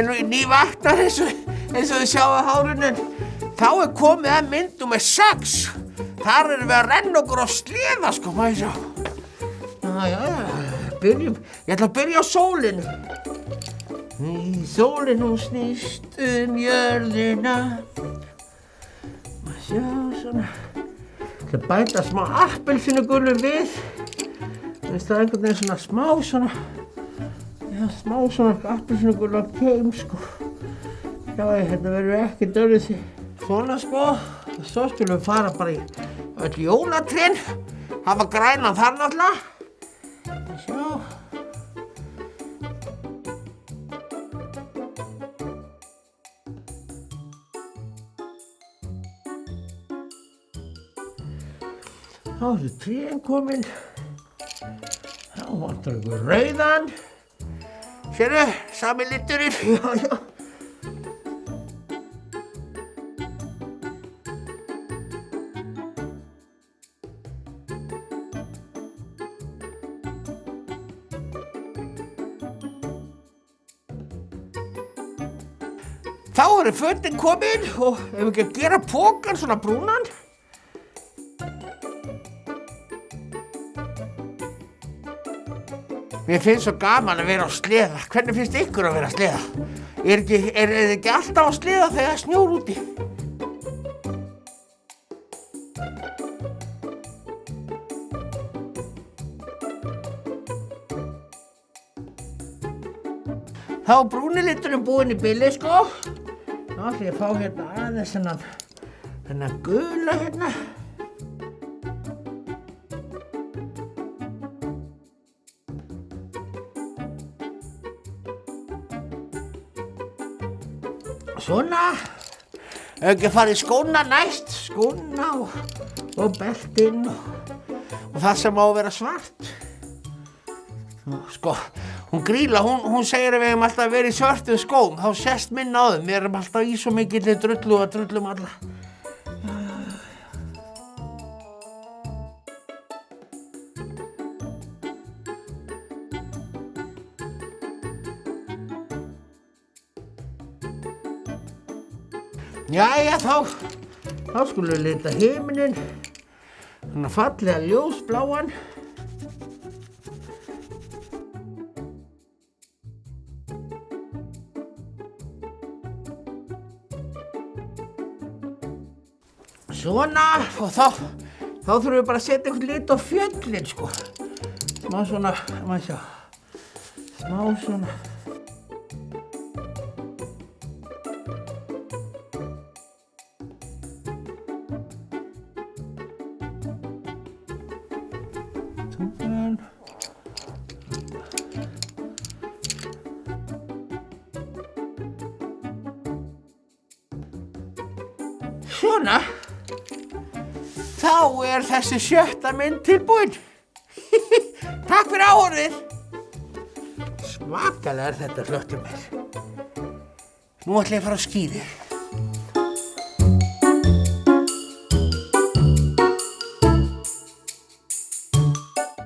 nývaknar eins og þið sjáu hárinu. Þá komið að myndum með 6. Þar erum við að renna okkur á sleða, sko, maður sjá. Byrjum. Ég ætla að byrja á sólinni. Sólin hún snýst jörðina. Maður sjá svona. Það ætla að bæta smá appelsínugulu við. Það er einhvern veginn svona smá svona. Já, smá svona appelsínugulu á keim, sko. Já, þetta verður ekki dörrið því. Svona, sko. Svo skulum við fara bara í öll jólatrén. Hafa grænan þar náttúrulega. Sjá. Þá eru trén komin. Þá vantar ykkur rauðan. Sérðu, sami liturinn. Já. Þá eru fötin komin og ef við ekki að gera pokan svona brúnan. Mér finnst svo gaman að vera á sleða. Hvernig finnst ykkur að vera á sleða? Er þið ekki alltaf á sleða þegar það snjór úti? Þá er brúni liturinn búinn í bili, sko. Þá ætla ég að fá hérna aðeins þennan gula hérna. Svona. Ef ekki að fara í skóna næst. Skóna og beltinn og það sem á að vera svart. Sko, hún Grýla, hún segir að við hefum alltaf verið í svörtum skóm. Þá sést minna á þeim. Við erum alltaf í svo mikilli drullu og drullum alla. Jæja, þá skulum við lita himininn. Þannig fallega ljósbláan. Svona, og þá þurfum við bara að setja einhvern lit á fjöllin, sko. Smá svona, maður sjá. Smá svona. Svona. Þá er þessi 7. mynd tilbúin. Takk fyrir áhorfið. Svakalega er þetta flott hjá mér. Nú ætla ég að fara á skíði.